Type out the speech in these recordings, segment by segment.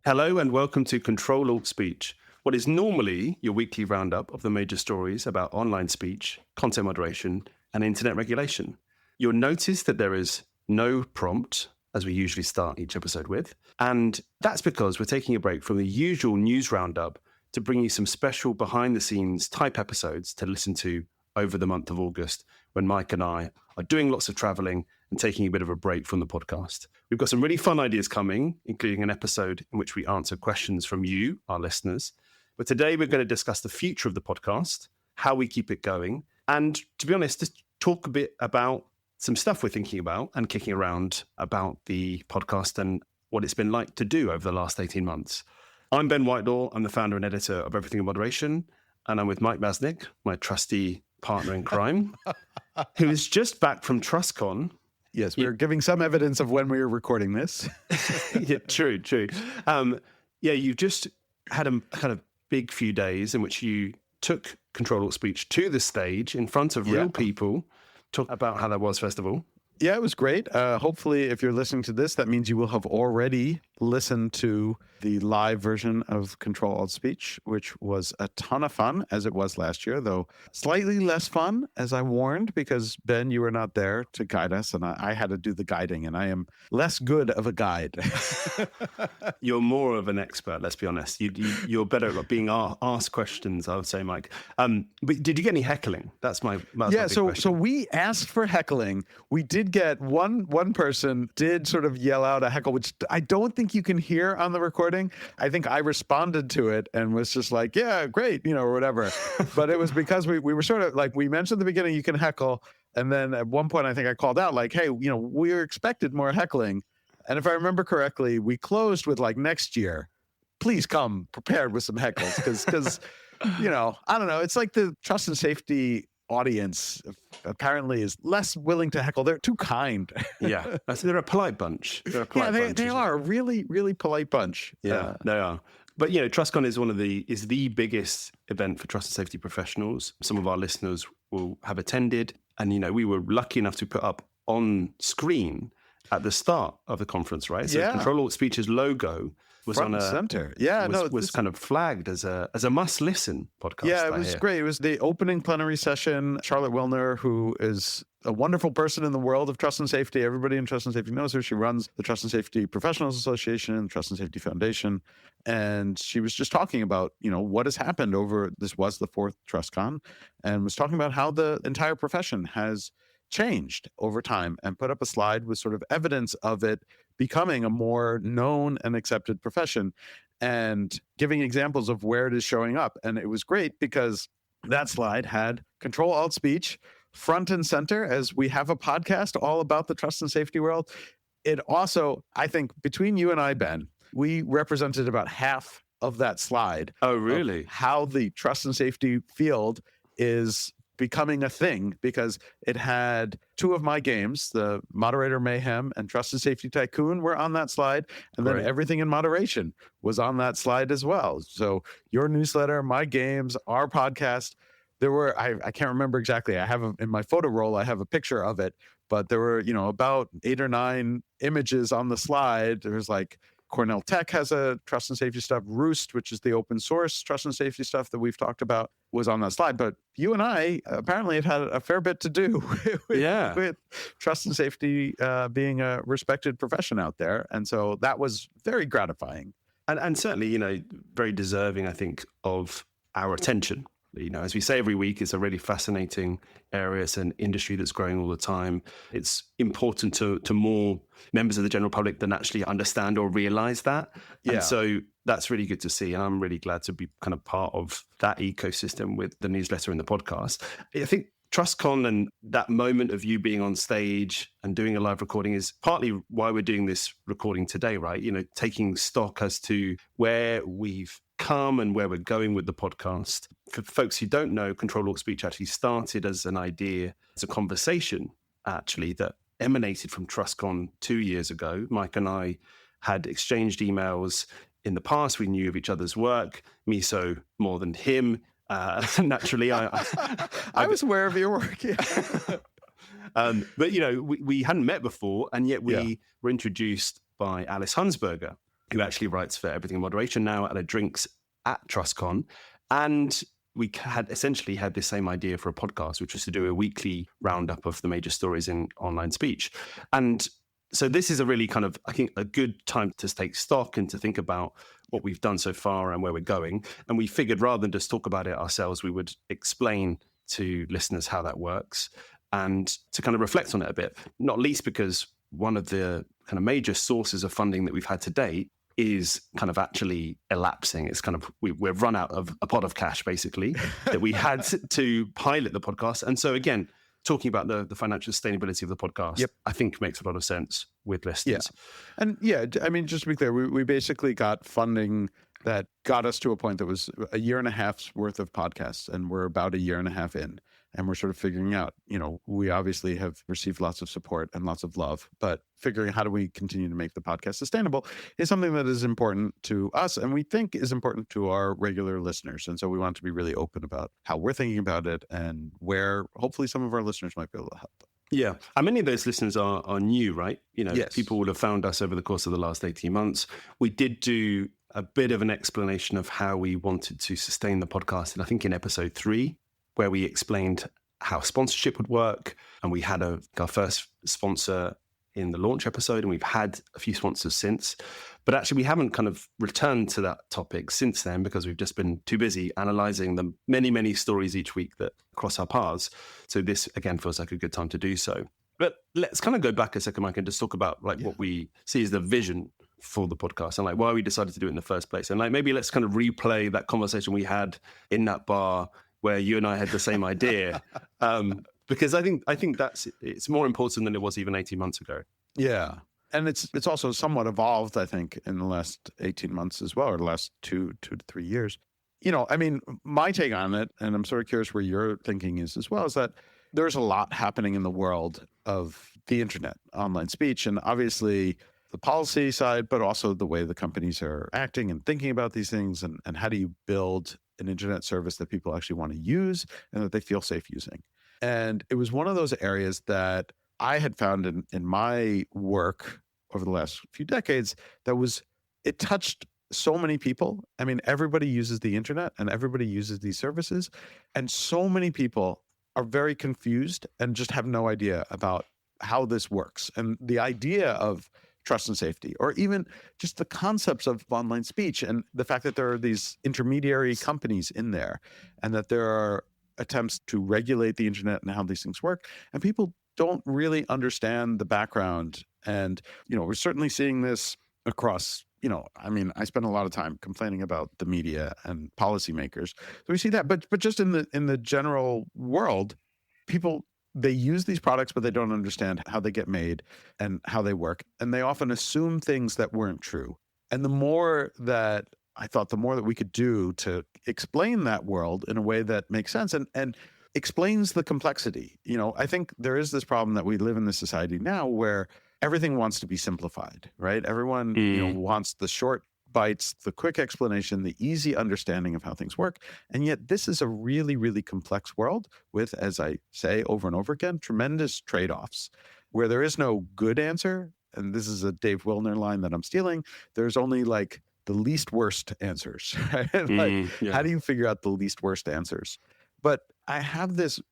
Hello and welcome to Ctrl-Alt-Speech, what is normally your weekly roundup of the major stories about online speech, content moderation, and internet regulation. You'll notice that there is no prompt, as we usually start each episode with, and that's because we're taking a break from the usual news roundup to bring you some special behind-the-scenes type episodes to listen to over the month of August, when Mike and I are doing lots of traveling and taking a bit of a break from the podcast. We've got some really fun ideas coming, including an episode in which we answer questions from you, our listeners. But today we're going to discuss the future of the podcast, how we keep it going, and to be honest, just talk a bit about some stuff we're thinking about and kicking around about the podcast and what it's been like to do over the last 18 months. I'm Ben Whitelaw. I'm the founder and editor of Everything in Moderation, and I'm with Mike Masnick, my trusty partner in crime, who is just back from TrustCon. Yes, we're giving some evidence of when we were recording this. Yeah, true. You've just had a kind of big few days in which you took Ctrl-Alt-Speech to the stage in front of real people. Talk about how that was, first of all. Yeah, it was great. Hopefully, if you're listening to this, that means you will have already listened to the live version of Ctrl-Alt-Speech, which was a ton of fun, as it was last year, though slightly less fun, as I warned, because, Ben, you were not there to guide us, and I had to do the guiding, and I am less good of a guide. You're more of an expert, let's be honest. You're better at being asked questions, I would say, Mike. But did you get any heckling? That's my big question. So we asked for heckling. We did get one person did sort of yell out a heckle, which I don't think you can hear on the recording. I think I responded to it and was just like, yeah, great, or whatever. But it was because we were sort of like, we mentioned at the beginning, you can heckle. And then at one point, I think I called out like, hey, we expected more heckling. And if I remember correctly, we closed with like, next year, please come prepared with some heckles. Because, I don't know. It's like the trust and safety audience apparently is less willing to heckle. They're too kind. Yeah, they're a polite bunch. They are a really, really polite bunch. Yeah, they are. But TrustCon is the biggest event for trust and safety professionals. Some of our listeners will have attended, and we were lucky enough to put up on screen at the start of the conference, right? So Ctrl-Alt-Speech's logo was front on and center. Yeah, was kind of flagged as a must-listen podcast. Yeah, it was great. It was the opening plenary session. Charlotte Wilner, who is a wonderful person in the world of trust and safety. Everybody in trust and safety knows her. She runs the Trust and Safety Professionals Association and the Trust and Safety Foundation. And she was just talking about, what has happened this was the fourth TrustCon, and was talking about how the entire profession has changed over time, and put up a slide with sort of evidence of it becoming a more known and accepted profession, and giving examples of where it is showing up. And it was great because that slide had Ctrl-Alt-Speech front and center, as we have a podcast all about the trust and safety world. It also, I think, between you and I, Ben, we represented about half of that slide. Oh, really? How the trust and safety field is becoming a thing, because it had two of my games, the Moderator Mayhem and Trust and Safety Tycoon, were on that slide, and then Everything in Moderation was on that slide as well. So your newsletter, my games, our podcast, there were, I can't remember exactly, I have in my photo roll, I have a picture of it, but there were, about 8 or 9 images on the slide. There's like Cornell Tech has a trust and safety stuff. Roost, which is the open source trust and safety stuff that we've talked about, was on that slide. But you and I apparently have had a fair bit to do with trust and safety being a respected profession out there. And so that was very gratifying. And certainly, very deserving, I think, of our attention. As we say every week, it's a really fascinating area. It's an industry that's growing all the time. It's important to more members of the general public than actually understand or realize that. Yeah. And so that's really good to see. And I'm really glad to be kind of part of that ecosystem with the newsletter and the podcast. I think TrustCon and that moment of you being on stage and doing a live recording is partly why we're doing this recording today, right? Taking stock as to where we've come and where we're going with the podcast. For folks who don't know, Ctrl-Alt-Speech actually started as an idea, as a conversation, actually, that emanated from TrustCon 2 years ago. Mike and I had exchanged emails in the past. We knew of each other's work, me so more than him. Naturally, I was aware of your work, yeah. But, we hadn't met before, and yet we were introduced by Alice Hunsberger, who actually writes for Everything in Moderation now at a Drinks at TrustCon. And we had essentially had the same idea for a podcast, which was to do a weekly roundup of the major stories in online speech. And so this is a really kind of, I think, a good time to take stock and to think about what we've done so far and where we're going. And we figured rather than just talk about it ourselves, we would explain to listeners how that works and to kind of reflect on it a bit, not least because one of the kind of major sources of funding that we've had to date is kind of actually elapsing. It's kind of, we've run out of a pot of cash, basically, that we had to pilot the podcast. And so again, talking about the financial sustainability of the podcast, I think makes a lot of sense with listeners. Yeah. And I mean, just to be clear, we basically got funding that got us to a point that was a year and a half's worth of podcasts. And we're about a year and a half in. And we're sort of figuring out, we obviously have received lots of support and lots of love, but figuring how do we continue to make the podcast sustainable is something that is important to us and we think is important to our regular listeners. And so we want to be really open about how we're thinking about it and where hopefully some of our listeners might be able to help. Yeah. And many of those listeners are new, right? Yes. People would have found us over the course of the last 18 months. We did do a bit of an explanation of how we wanted to sustain the podcast. And I think in episode 3, where we explained how sponsorship would work. And we had our first sponsor in the launch episode, and we've had a few sponsors since. But actually, we haven't kind of returned to that topic since then because we've just been too busy analyzing the many, many stories each week that cross our paths. So this, again, feels like a good time to do so. But let's kind of go back a second, Mike, and just talk about what we see as the vision for the podcast and why we decided to do it in the first place. And maybe let's kind of replay that conversation we had in that bar where you and I had the same idea, because I think it's more important than it was even 18 months ago. Yeah, and it's also somewhat evolved, I think, in the last 18 months as well, or the last two to 3 years. I mean, my take on it, and I'm sort of curious where your thinking is as well, is that there's a lot happening in the world of the internet, online speech, and obviously the policy side, but also the way the companies are acting and thinking about these things, and how do you build an internet service that people actually want to use and that they feel safe using. And it was one of those areas that I had found in my work over the last few decades it touched so many people. I mean, everybody uses the internet and everybody uses these services. And so many people are very confused and just have no idea about how this works. And the idea of trust and safety, or even just the concepts of online speech and the fact that there are these intermediary companies in there and that there are attempts to regulate the internet and how these things work. And people don't really understand the background. And, we're certainly seeing this across, I mean, I spend a lot of time complaining about the media and policymakers. So we see that, but just in the general world, people, they use these products, but they don't understand how they get made and how they work. And they often assume things that weren't true. And the more that we could do to explain that world in a way that makes sense and explains the complexity. I think there is this problem that we live in this society now where everything wants to be simplified, right? Everyone wants the short bites, the quick explanation, the easy understanding of how things work. And yet this is a really, really complex world with, as I say over and over again, tremendous trade-offs where there is no good answer. And this is a Dave Wilner line that I'm stealing. There's only the least worst answers, right? How do you figure out the least worst answers? But I have this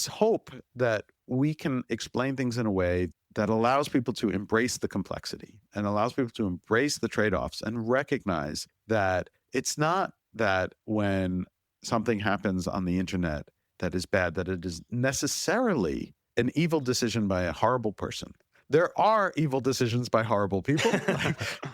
hope that we can explain things in a way that allows people to embrace the complexity and allows people to embrace the trade-offs and recognize that it's not that when something happens on the internet that is bad, that it is necessarily an evil decision by a horrible person. There are evil decisions by horrible people.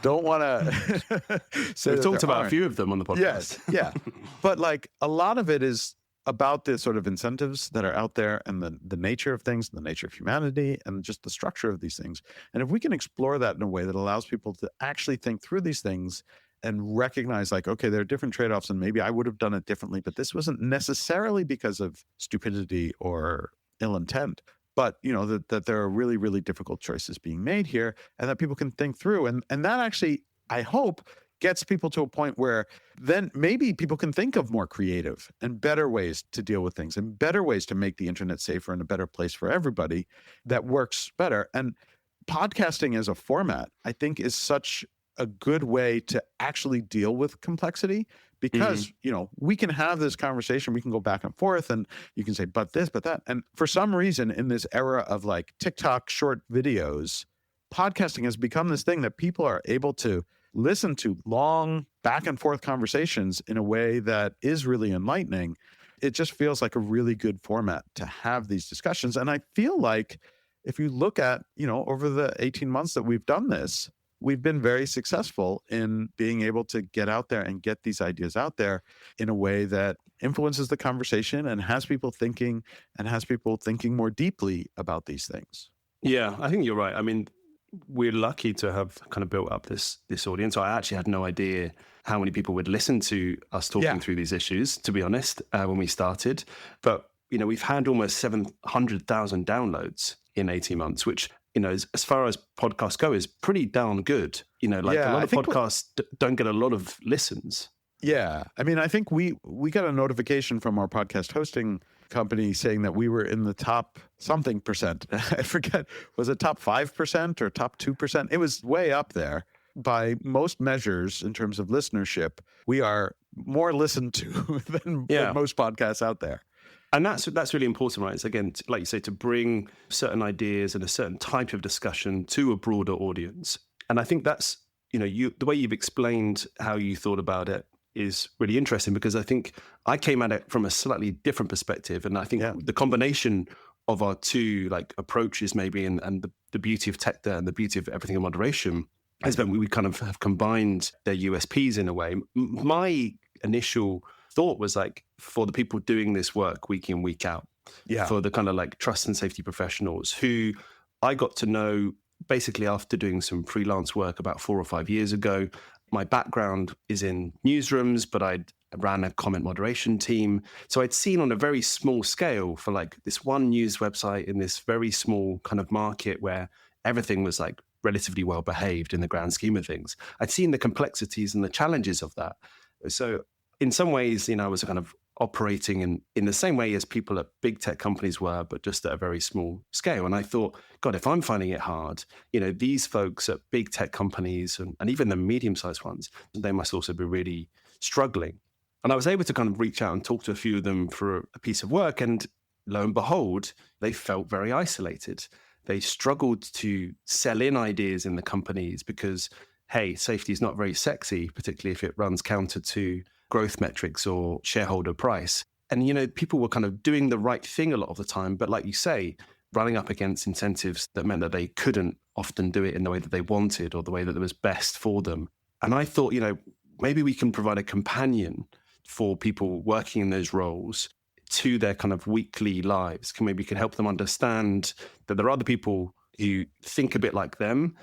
Don't want to say we've talked about a few of them on the podcast. Yes, yeah. But a lot of it is about the sort of incentives that are out there and the nature of things, the nature of humanity, and just the structure of these things. And if we can explore that in a way that allows people to actually think through these things and recognize okay, there are different trade-offs and maybe I would have done it differently, but this wasn't necessarily because of stupidity or ill intent, but that there are really, really difficult choices being made here and that people can think through. And that actually, I hope, gets people to a point where then maybe people can think of more creative and better ways to deal with things and better ways to make the internet safer and a better place for everybody that works better. And podcasting as a format, I think, is such a good way to actually deal with complexity because, we can have this conversation, we can go back and forth and you can say, but this, but that. And for some reason in this era of like TikTok short videos, podcasting has become this thing that people are able to listen to long back and forth conversations in a way that is really enlightening. It just feels like a really good format to have these discussions. And I feel like if you look at, over the 18 months that we've done this, we've been very successful in being able to get out there and get these ideas out there in a way that influences the conversation and has people thinking more deeply about these things. Yeah, I think you're right. I mean, we're lucky to have kind of built up this audience. I actually had no idea how many people would listen to us talking through these issues, to be honest, when we started. But, we've had almost 700,000 downloads in 18 months, which, as far as podcasts go, is pretty darn good. A lot of podcasts don't get a lot of listens. Yeah. I mean, I think we got a notification from our podcast hosting company saying that we were in the top something percent. I forget, was it top 5% or top 2%? It was way up there. By most measures in terms of listenership, we are more listened to than most podcasts out there. And that's really important, right? It's, again, like you say, to bring certain ideas and a certain type of discussion to a broader audience. And I think that's, the way you've explained how you thought about it is really interesting, because I think I came at it from a slightly different perspective. And I think the combination of our two approaches maybe and the beauty of tech there and the beauty of everything in moderation has been we kind of have combined their USPs in a way. My initial thought was for the people doing this work week in, week out, for the kind of trust and safety professionals who I got to know basically after doing some freelance work about 4 or 5 years ago. My background is in newsrooms, but I ran a comment moderation team. So I'd seen on a very small scale for this one news website in this very small kind of market where everything was relatively well behaved in the grand scheme of things. I'd seen the complexities and the challenges of that. So in some ways, I was kind of operating in the same way as people at big tech companies were, but just at a very small scale. And I thought, God, if I'm finding it hard, these folks at big tech companies and even the medium-sized ones, they must also be really struggling. And I was able to kind of reach out and talk to a few of them for a piece of work. And lo and behold, they felt very isolated. They struggled to sell in ideas in the companies because, hey, safety is not very sexy, particularly if it runs counter to growth metrics or shareholder price. And, people were kind of doing the right thing a lot of the time. But like you say, running up against incentives that meant that they couldn't often do it in the way that they wanted or the way that was best for them. And I thought, maybe we can provide a companion for people working in those roles to their kind of weekly lives. Maybe we can help them understand that there are other people who think a bit like them,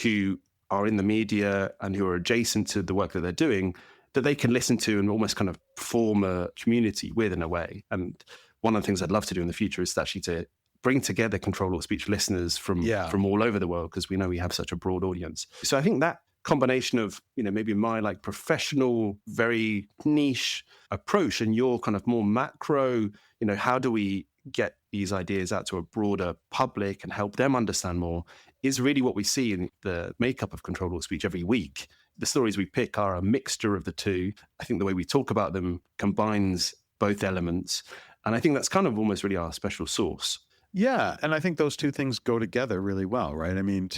who are in the media and who are adjacent to the work that they're doing, that they can listen to and almost kind of form a community with in a way. And one of the things I'd love to do in the future is actually to bring together Ctrl-Alt-Speech listeners from all over the world, because we know we have such a broad audience. So I think that combination of, maybe my professional, very niche approach and your kind of more macro, how do we get these ideas out to a broader public and help them understand more is really what we see in the makeup of Ctrl-Alt-Speech every week. The stories we pick are a mixture of the two. I think the way we talk about them combines both elements. And I think that's kind of almost really our special sauce. Yeah. And I think those two things go together really well, right? I mean,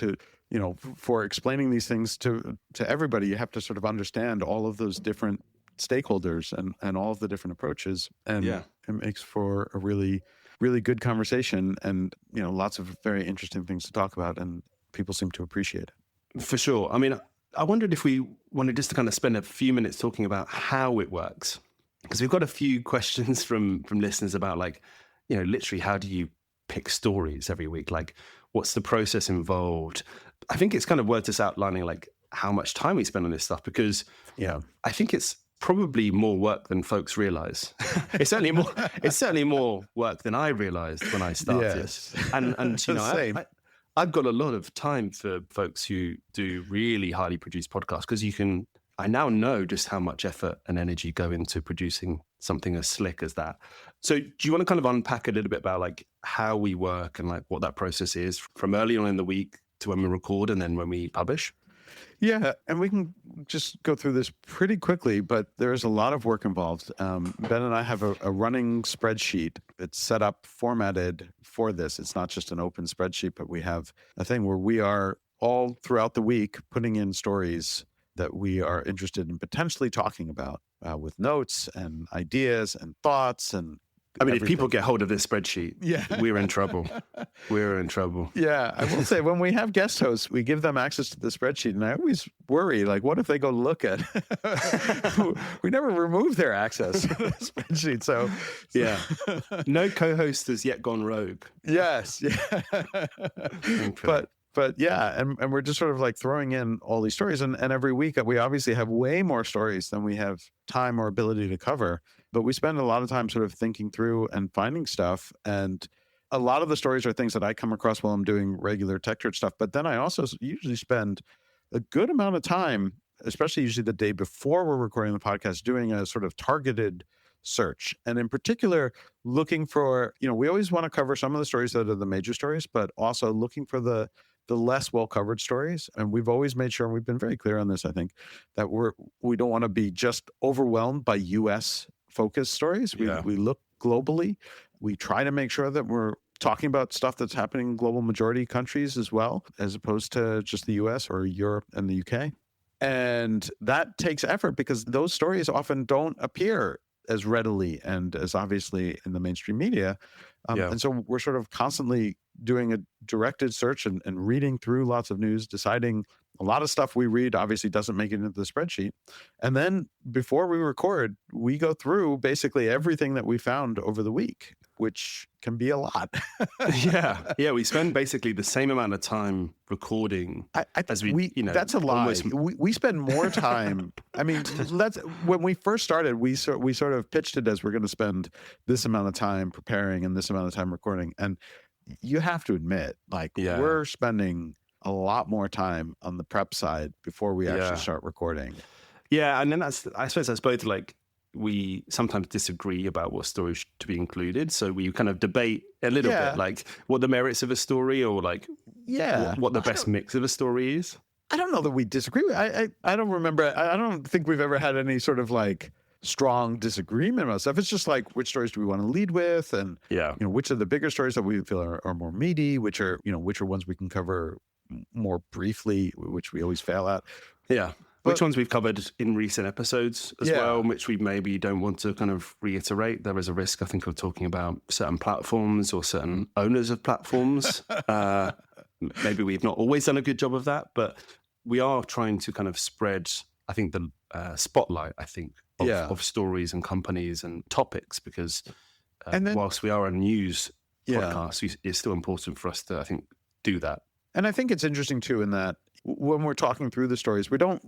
for explaining these things to everybody, you have to sort of understand all of those different stakeholders and all of the different approaches. And it makes for a really, really good conversation and, lots of very interesting things to talk about, and people seem to appreciate it. For sure. I mean, I wondered if we wanted just to kind of spend a few minutes talking about how it works, because we've got a few questions from listeners about literally how do you pick stories every week? What's the process involved? I think it's kind of worth us outlining how much time we spend on this stuff, because I think it's probably more work than folks realize. It's certainly more work than I realized when I started. Yes. And I've got a lot of time for folks who do really highly produced podcasts, because I now know just how much effort and energy go into producing something as slick as that. So do you want to kind of unpack a little bit about how we work and what that process is from early on in the week to when we record and then when we publish? Yeah, and we can just go through this pretty quickly, but there's a lot of work involved. Ben and I have a running spreadsheet. It's set up, formatted for this. It's not just an open spreadsheet, but we have a thing where we are all throughout the week putting in stories that we are interested in potentially talking about with notes and ideas and thoughts and I mean, everything. if people get hold of this spreadsheet, Yeah. we're in trouble. We're in trouble. Yeah, I will say when we have guest hosts, we give them access to the spreadsheet, and I always worry, like, what if they go look at? We never remove their access to the spreadsheet, so Yeah, no co-host has yet gone rogue. yes, yeah, but yeah, and we're just sort of like throwing in all these stories, and every week we obviously have way more stories than we have time or ability to cover, but we spend a lot of time sort of thinking through and finding stuff, and a lot of the stories are things that I come across while I'm doing regular Tech Church stuff, but then I also usually spend a good amount of time, especially usually the day before we're recording the podcast, doing a sort of targeted search. And in particular, looking for, we always want to cover some of the stories that are the major stories, but also looking for the less well-covered stories. And we've always made sure, and we've been very clear on this, I think, that we don't want to be just overwhelmed by US-focused stories. We look globally. We try to make sure that we're talking about stuff that's happening in global majority countries as well, as opposed to just the US or Europe and the UK. And that takes effort because those stories often don't appear as readily and as obviously in the mainstream media. And so we're sort of constantly doing a directed search and reading through lots of news, deciding a lot of stuff we read obviously doesn't make it into the spreadsheet. And then before we record, we go through basically everything that we found over the week, which can be a lot. Yeah. We spend basically the same amount of time recording as we that's a lie. We spend more time. I mean, when we first started, we sort of pitched it as we're going to spend this amount of time preparing and this amount of time recording. And you have to admit, we're spending a lot more time on the prep side before we actually start recording. Yeah, and then I suppose that's both we sometimes disagree about what stories to be included. So we kind of debate a little bit, like what the merits of a story or what the best mix of a story is. I don't know that we disagree. I don't remember. I don't think we've ever had any sort of strong disagreement about stuff. It's just which stories do we want to lead with, and which are the bigger stories that we feel are more meaty, which are ones we can cover more briefly, which we always fail at. Yeah. Which ones we've covered in recent episodes as well, which we maybe don't want to kind of reiterate. There is a risk, I think, of talking about certain platforms or certain owners of platforms. Maybe we've not always done a good job of that, but we are trying to kind of spread, I think, the spotlight, of stories and companies and topics, because whilst we are a news podcast, it's still important for us to, I think, do that. And I think it's interesting, too, in that when we're talking through the stories, we don't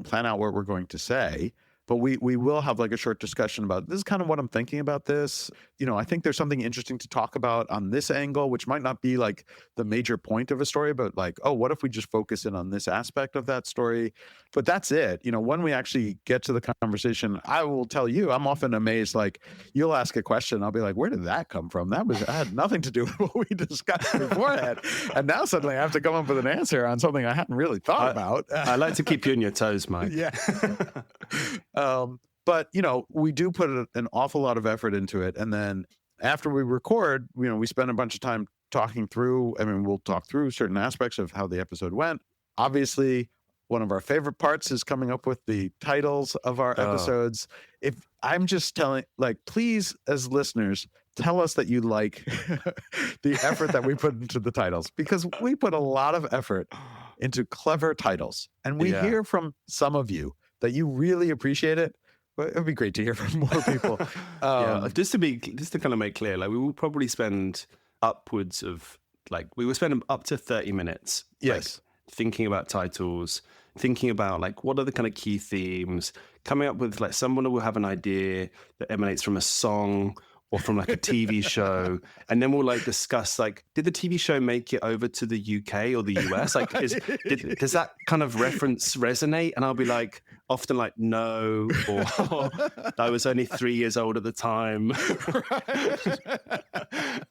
plan out what we're going to say, but we will have a short discussion about this is kind of what I'm thinking about this. I think there's something interesting to talk about on this angle, which might not be the major point of a story, but what if we just focus in on this aspect of that story? But that's it. When we actually get to the conversation, I will tell you, I'm often amazed. You'll ask a question, I'll be like, where did that come from? That had nothing to do with what we discussed beforehand. And now suddenly I have to come up with an answer on something I hadn't really thought about. I like to keep you on your toes, Mike. Yeah. But, we do put an awful lot of effort into it. And then after we record, we spend a bunch of time talking through. I mean, we'll talk through certain aspects of how the episode went. Obviously, one of our favorite parts is coming up with the titles of our episodes. If I'm just telling, please, as listeners, tell us that you like the effort that we put into the titles, because we put a lot of effort into clever titles. And we hear from some of you that you really appreciate it. But it'd be great to hear from more people. Just to kind of make clear, we will probably spend upwards of we will spend up to 30 minutes. Thinking about titles, thinking about what are the kind of key themes, coming up with someone will have an idea that emanates from a song or from a TV show, and then we'll discuss did the TV show make it over to the UK or the US? Does that kind of reference resonate? And I'll be often no, or I was only 3 years old at the time.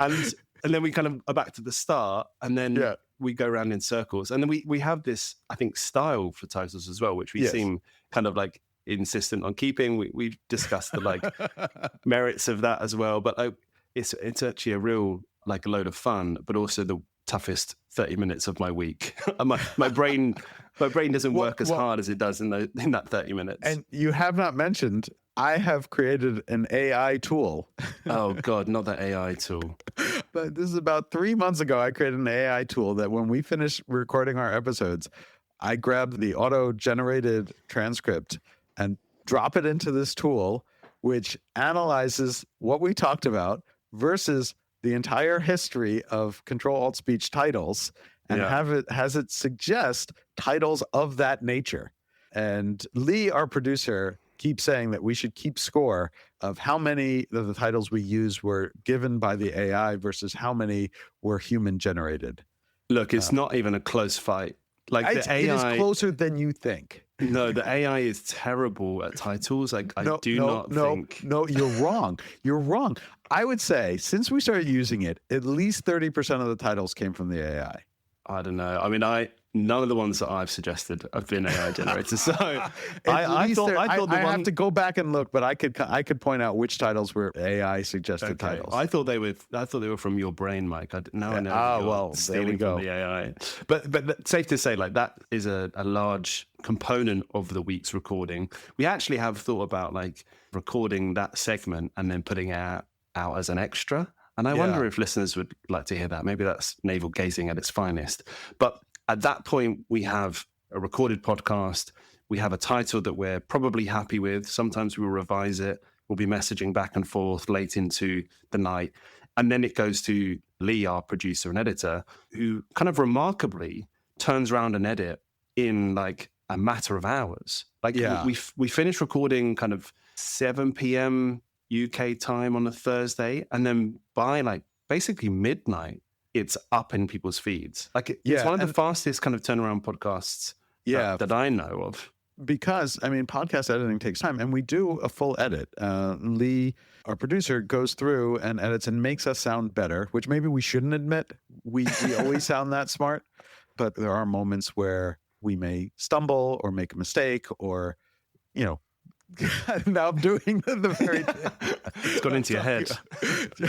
And then we kind of are back to the start, and then we go around in circles. And then we have this, I think, style for titles as well, which we Yes. seem kind of like insistent on keeping. We've discussed the like merits of that as well. But it's actually a real like a load of fun, but also the toughest 30 minutes of my week. my brain doesn't work as hard as it does in that 30 minutes. And you have not mentioned, I have created an AI tool. Oh God, not that AI tool. But this is about 3 months ago. I created an AI tool that when we finish recording our episodes, I grab the auto-generated transcript and drop it into this tool, which analyzes what we talked about versus the entire history of Ctrl-Alt-Speech titles and has it suggest titles of that nature. And Lee, our producer, keeps saying that we should keep score of how many of the titles we use were given by the AI versus how many were human generated. Look, it's not even a close fight. Like the AI, it is closer than you think. No, the AI is terrible at titles. I do not think. No, you're wrong. You're wrong. I would say since we started using it, at least 30% of the titles came from the AI. I don't know. I mean, none of the ones that I've suggested have been AI generated. So I have to go back and look, but I could point out which titles were AI suggested titles. I thought they were from your brain, Mike. Now I know. Well, there we go. From the AI. But safe to say, like that is a large component of the week's recording. We actually have thought about like recording that segment and then putting it out as an extra. And I wonder if listeners would like to hear that. Maybe that's navel gazing at its finest. But at that point, we have a recorded podcast. We have a title that we're probably happy with. Sometimes we'll revise it. We'll be messaging back and forth late into the night. And then it goes to Lee, our producer and editor, who kind of remarkably turns around an edit in like a matter of hours. Like we finished recording kind of 7 p.m. UK time on a Thursday. And then by like basically midnight, it's up in people's feeds. Like it's one of the fastest kind of turnaround podcasts that I know of. Because, I mean, podcast editing takes time, and we do a full edit. Lee, our producer, goes through and edits and makes us sound better, which maybe we shouldn't admit. We always sound that smart, but there are moments where we may stumble or make a mistake or, you know, now I'm doing the very thing. It's got into your head.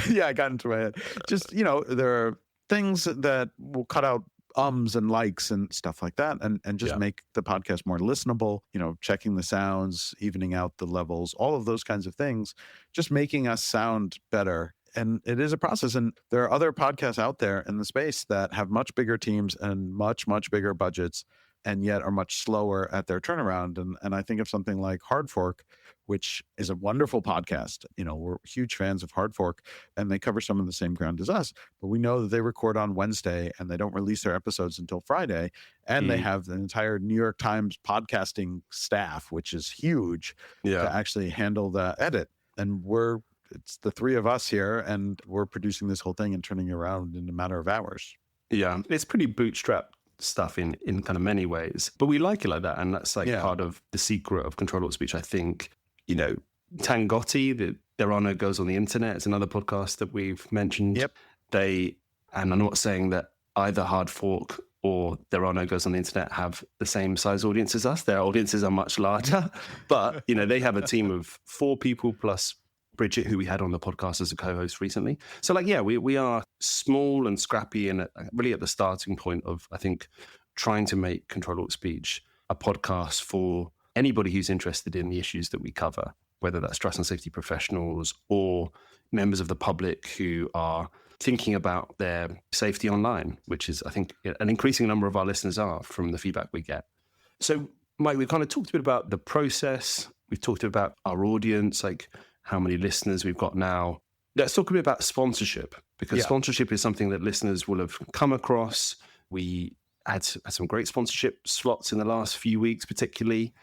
Yeah, I got into my head. Just, you know, there are things that will cut out ums and likes and stuff like that and just make the podcast more listenable, you know, checking the sounds, evening out the levels, all of those kinds of things, just making us sound better. And it is a process. And there are other podcasts out there in the space that have much bigger teams and much, much bigger budgets and yet are much slower at their turnaround. And I think of something like Hard Fork, which is a wonderful podcast. You know, we're huge fans of Hard Fork, and they cover some of the same ground as us. But we know that they record on Wednesday, and they don't release their episodes until Friday. And they have an entire New York Times podcasting staff, which is huge, to actually handle the edit. And it's the three of us here, and we're producing this whole thing and turning it around in a matter of hours. Yeah, it's pretty bootstrapped stuff in kind of many ways, but we like it like that, and that's like part of the secret of Ctrl-Alt-Speech. I think, you know, Tangotti, the There Are No Girls on the Internet, is another podcast that we've mentioned. And I'm not saying that either Hard Fork or There Are No Girls on the Internet have the same size audience as us. Their audiences are much larger, but you know, they have a team of 4 people plus Bridget, who we had on the podcast as a co-host recently. So like, we are small and scrappy and really at the starting point of, I think, trying to make Ctrl-Alt-Speech a podcast for anybody who's interested in the issues that we cover, whether that's trust and safety professionals or members of the public who are thinking about their safety online, which is, I think, an increasing number of our listeners are from the feedback we get. So, Mike, we've kind of talked a bit about the process. We've talked about our audience, like how many listeners we've got now. Let's talk a bit about sponsorship, because sponsorship is something that listeners will have come across. We had some great sponsorship slots in the last few weeks, particularly.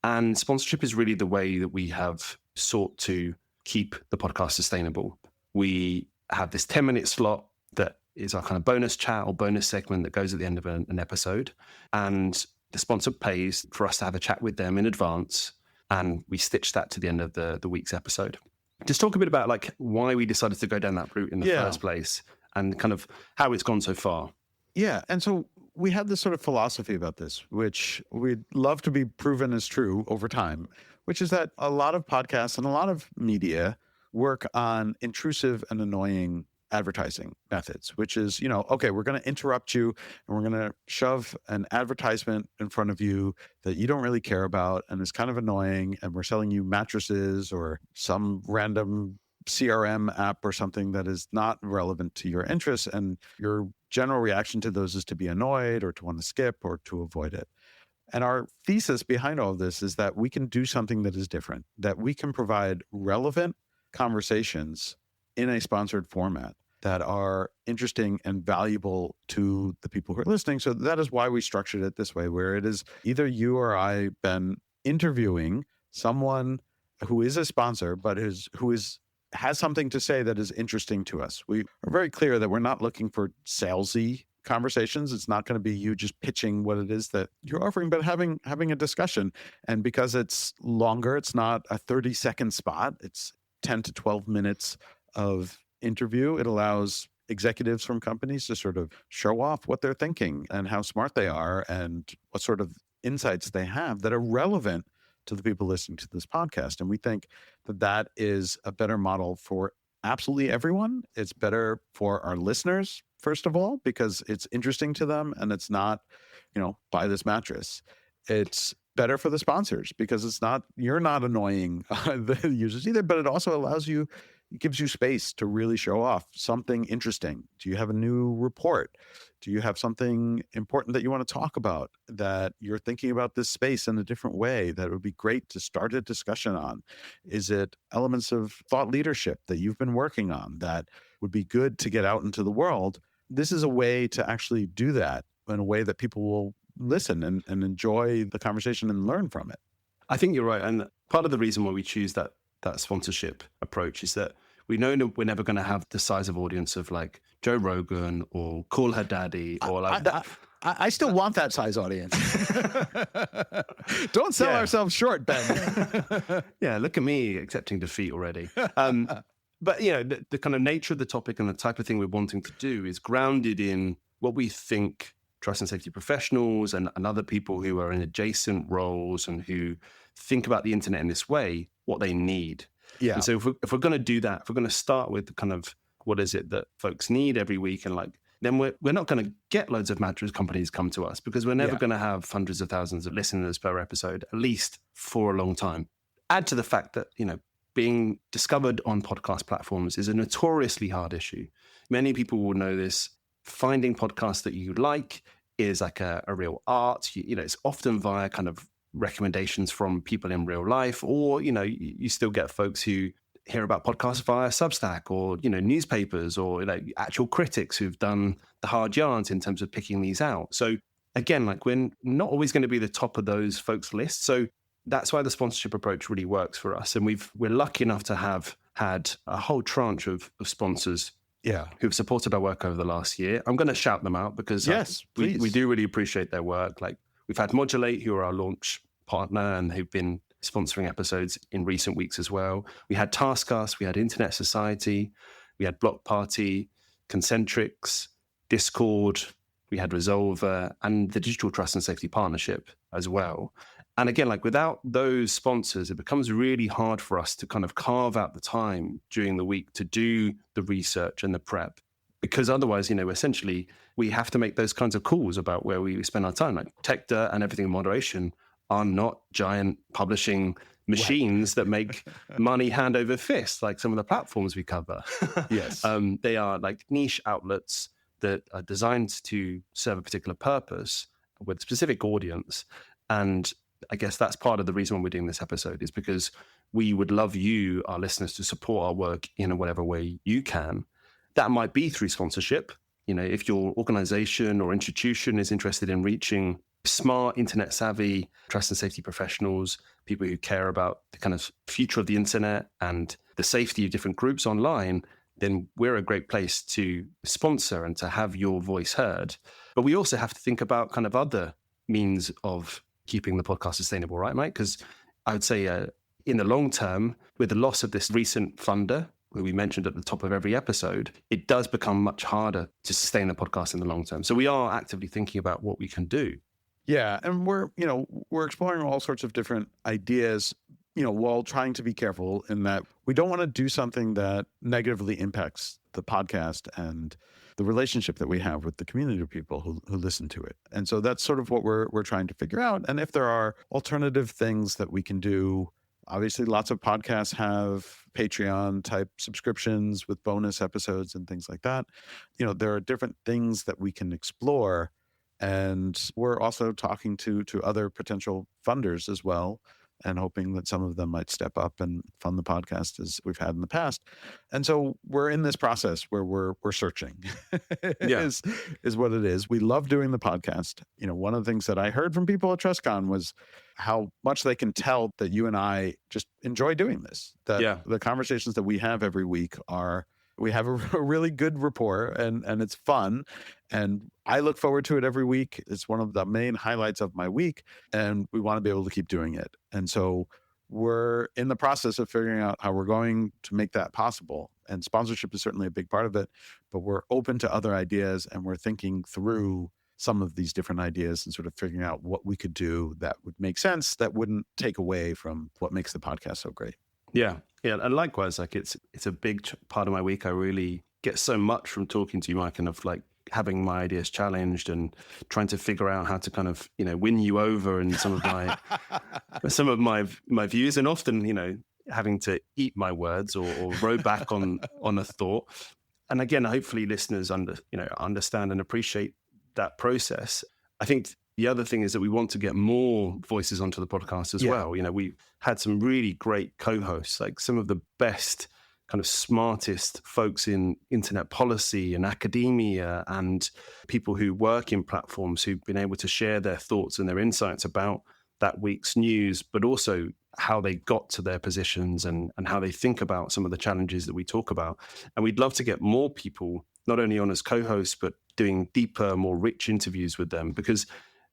And sponsorship is really the way that we have sought to keep the podcast sustainable. We have this 10-minute slot that is our kind of bonus chat or bonus segment that goes at the end of an episode. And the sponsor pays for us to have a chat with them in advance. And we stitch that to the end of the week's episode. Just talk a bit about like why we decided to go down that route in the first place and kind of how it's gone so far. Yeah. And so we have this sort of philosophy about this, which we'd love to be proven is true over time, which is that a lot of podcasts and a lot of media work on intrusive and annoying advertising methods, which is, okay, we're going to interrupt you and we're going to shove an advertisement in front of you that you don't really care about and is kind of annoying. And we're selling you mattresses or some random CRM app or something that is not relevant to your interests. And your general reaction to those is to be annoyed or to want to skip or to avoid it. And our thesis behind all of this is that we can do something that is different, that we can provide relevant conversations in a sponsored format that are interesting and valuable to the people who are listening. So that is why we structured it this way, where it is either you or I been interviewing someone who is a sponsor, but has something to say that is interesting to us. We are very clear that we're not looking for salesy conversations. It's not going to be you just pitching what it is that you're offering, but having a discussion. And because it's longer, it's not a 30-second spot. It's 10 to 12 minutes of interview. It allows executives from companies to sort of show off what they're thinking and how smart they are and what sort of insights they have that are relevant to the people listening to this podcast. And we think that that is a better model for absolutely everyone. It's better for our listeners, first of all, because it's interesting to them and it's not, buy this mattress. It's better for the sponsors because you're not annoying the users either, but it also it gives you space to really show off something interesting. Do you have a new report? Do you have something important that you want to talk about, that you're thinking about this space in a different way that would be great to start a discussion on? Is it elements of thought leadership that you've been working on that would be good to get out into the world? This is a way to actually do that in a way that people will listen and enjoy the conversation and learn from it. I think you're right. And part of the reason why we choose that sponsorship approach is that we know that we're never going to have the size of audience of like Joe Rogan or Call Her Daddy or like that. I still want that size audience. Don't sell ourselves short, Ben. Yeah, look at me accepting defeat already. But, the kind of nature of the topic and the type of thing we're wanting to do is grounded in what we think trust and safety professionals and other people who are in adjacent roles and who think about the internet in this way, what they need. Yeah. And so if we're going to do that, if we're going to start with kind of what is it that folks need every week, and then we're not going to get loads of mattress companies come to us because we're never going to have hundreds of thousands of listeners per episode, at least for a long time. Add to the fact that, being discovered on podcast platforms is a notoriously hard issue. Many people will know this. Finding podcasts that you like is like a real art. It's often via kind of recommendations from people in real life, or, you still get folks who hear about podcasts via Substack or, newspapers or actual critics who've done the hard yards in terms of picking these out. So again, we're not always going to be the top of those folks' lists. So that's why the sponsorship approach really works for us. And we're lucky enough to have had a whole tranche of sponsors who've supported our work over the last year. I'm going to shout them out because we do really appreciate their work. We've had Modulate, who are our launch partner and who've been sponsoring episodes in recent weeks as well. We had Taskcast, we had Internet Society, we had Block Party, Concentrix, Discord, we had Resolver, and the Digital Trust and Safety Partnership as well. And again, without those sponsors, it becomes really hard for us to kind of carve out the time during the week to do the research and the prep. Because otherwise, essentially, we have to make those kinds of calls about where we spend our time. Tech Dirt and Everything in Moderation are not giant publishing machines that make money hand over fist, like some of the platforms we cover. Yes. They are niche outlets that are designed to serve a particular purpose with a specific audience. And I guess that's part of the reason why we're doing this episode, is because we would love you, our listeners, to support our work in whatever way you can. That might be through sponsorship. If your organization or institution is interested in reaching smart, internet savvy, trust and safety professionals, people who care about the kind of future of the internet and the safety of different groups online, then we're a great place to sponsor and to have your voice heard. But we also have to think about kind of other means of keeping the podcast sustainable, right, Mike? Because I would say in the long term, with the loss of this recent funder, that we mentioned at the top of every episode, it does become much harder to sustain a podcast in the long term. So we are actively thinking about what we can do. Yeah, and we're exploring all sorts of different ideas, while trying to be careful in that we don't want to do something that negatively impacts the podcast and the relationship that we have with the community of people who listen to it. And so that's sort of what we're trying to figure out. And if there are alternative things that we can do, obviously lots of podcasts have Patreon type subscriptions with bonus episodes and things like that. There are different things that we can explore. And we're also talking to other potential funders as well, and hoping that some of them might step up and fund the podcast as we've had in the past. And so we're in this process where we're searching. Yeah. is what it is. We love doing the podcast. One of the things that I heard from people at TrustCon was how much they can tell that you and I just enjoy doing this. That the conversations that we have every week we have a really good rapport and it's fun. And I look forward to it every week. It's one of the main highlights of my week, and we want to be able to keep doing it. And so we're in the process of figuring out how we're going to make that possible. And sponsorship is certainly a big part of it, but we're open to other ideas, and we're thinking through some of these different ideas and sort of figuring out what we could do that would make sense, that wouldn't take away from what makes the podcast so great. Yeah. And likewise, like it's a big part of my week. I really get so much from talking to you, Mike, and of like having my ideas challenged and trying to figure out how to kind of, win you over in some of my views, and often, having to eat my words or row back on a thought. And again, hopefully listeners understand and appreciate that process. I think the other thing is that we want to get more voices onto the podcast as well. We had some really great co-hosts, like some of the best kind of smartest folks in internet policy and academia and people who work in platforms who've been able to share their thoughts and their insights about that week's news, but also how they got to their positions and how they think about some of the challenges that we talk about. And we'd love to get more people, not only on as co-hosts, but doing deeper, more rich interviews with them, because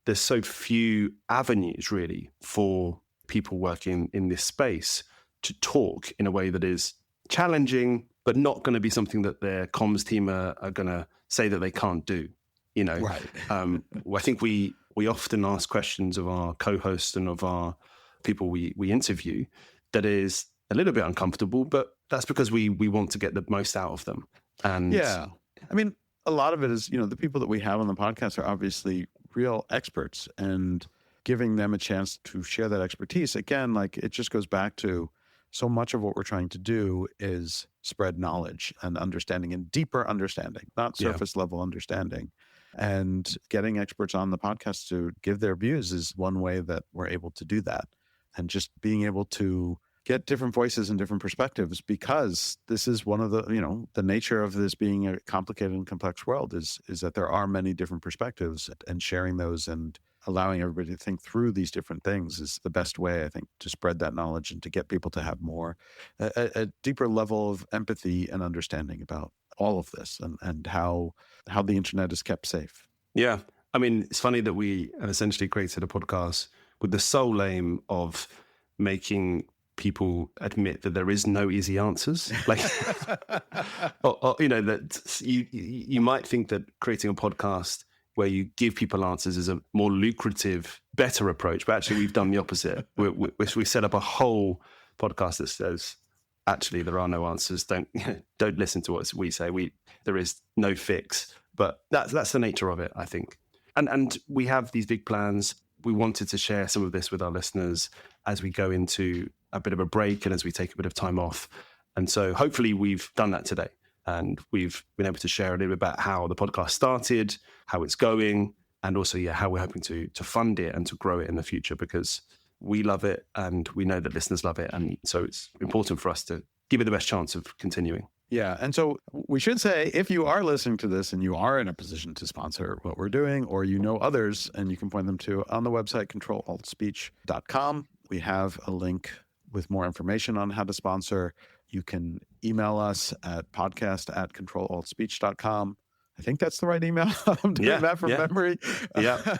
there's so few avenues really for people working in this space to talk in a way that is challenging, but not going to be something that their comms team are going to say that they can't do. Right. I think we often ask questions of our co-hosts and of our people we interview that is a little bit uncomfortable, but that's because we want to get the most out of them. And yeah, I mean, a lot of it is, the people that we have on the podcast are obviously real experts, and giving them a chance to share that expertise. Again, like it just goes back to so much of what we're trying to do is spread knowledge and understanding and deeper understanding, not surface level understanding. And getting experts on the podcast to give their views is one way that we're able to do that. And just being able to get different voices and different perspectives, because this is one of the, the nature of this being a complicated and complex world is that there are many different perspectives, and sharing those and allowing everybody to think through these different things is the best way, I think, to spread that knowledge and to get people to have more, a deeper level of empathy and understanding about all of this and how the internet is kept safe. Yeah. I mean, it's funny that we have essentially created a podcast with the sole aim of making people admit that there is no easy answers. Like, that you might think that creating a podcast where you give people answers is a more lucrative, better approach. But actually, we've done the opposite. We set up a whole podcast that says, actually, there are no answers. Don't listen to what we say. There is no fix. But that's the nature of it, I think. And we have these big plans. We wanted to share some of this with our listeners as we go into a bit of a break and as we take a bit of time off. And so hopefully we've done that today. And we've been able to share a little bit about how the podcast started, how it's going, and also, how we're hoping to fund it and to grow it in the future, because we love it and we know that listeners love it. And so it's important for us to give it the best chance of continuing. Yeah. And so we should say, if you are listening to this and you are in a position to sponsor what we're doing, or others, and you can point them to on the website, Ctrl-Alt-Speech.com, we have a link with more information on how to sponsor. You can email us at podcast@Ctrl-Alt-Speech.com. I think that's the right email. I'm doing that from memory. Yeah.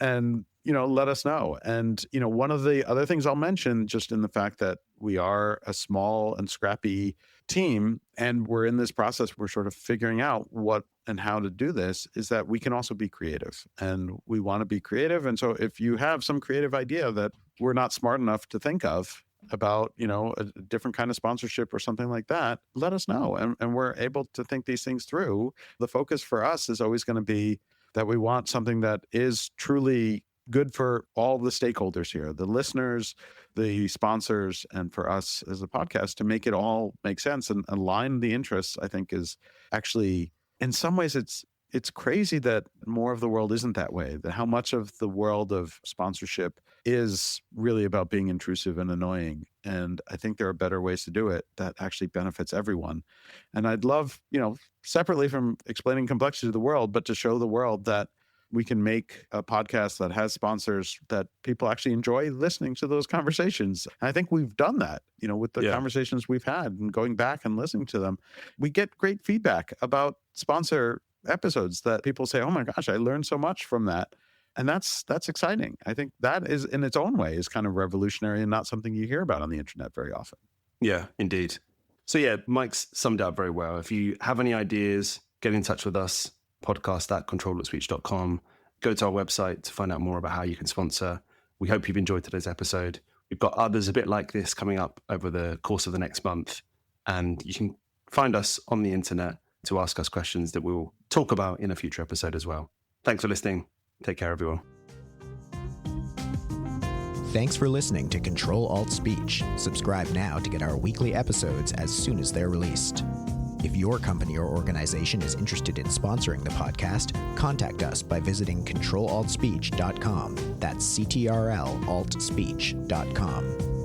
And, let us know. And, one of the other things I'll mention, just in the fact that we are a small and scrappy team, and we're in this process, we're sort of figuring out what and how to do this, is that we can also be creative, and we want to be creative. And so if you have some creative idea that we're not smart enough to think of about, a different kind of sponsorship or something like that, let us know. And we're able to think these things through. The focus for us is always going to be that we want something that is truly good for all the stakeholders here, the listeners, the sponsors, and for us as a podcast, to make it all make sense and align the interests. I think is actually, in some ways, it's crazy that more of the world isn't that way, that how much of the world of sponsorship is really about being intrusive and annoying. And I think there are better ways to do it that actually benefits everyone. And I'd love, separately from explaining complexity to the world, but to show the world that we can make a podcast that has sponsors that people actually enjoy listening to those conversations. And I think we've done that, with the conversations we've had and going back and listening to them. We get great feedback about sponsor episodes that people say, oh my gosh, I learned so much from that. And that's exciting. I think that is, in its own way, is kind of revolutionary and not something you hear about on the internet very often. Yeah, indeed. So yeah, Mike's summed up very well. If you have any ideas, get in touch with us, podcast@Ctrl-Alt-Speech.com. Go to our website to find out more about how you can sponsor. We hope you've enjoyed today's episode. We've got others a bit like this coming up over the course of the next month. And you can find us on the internet to ask us questions that we'll talk about in a future episode as well. Thanks for listening. Take care, everyone. Thanks for listening to Ctrl-Alt-Speech. Subscribe now to get our weekly episodes as soon as they're released. If your company or organization is interested in sponsoring the podcast, contact us by visiting Ctrl-Alt-Speech.com. That's Ctrl-Alt-Speech.com.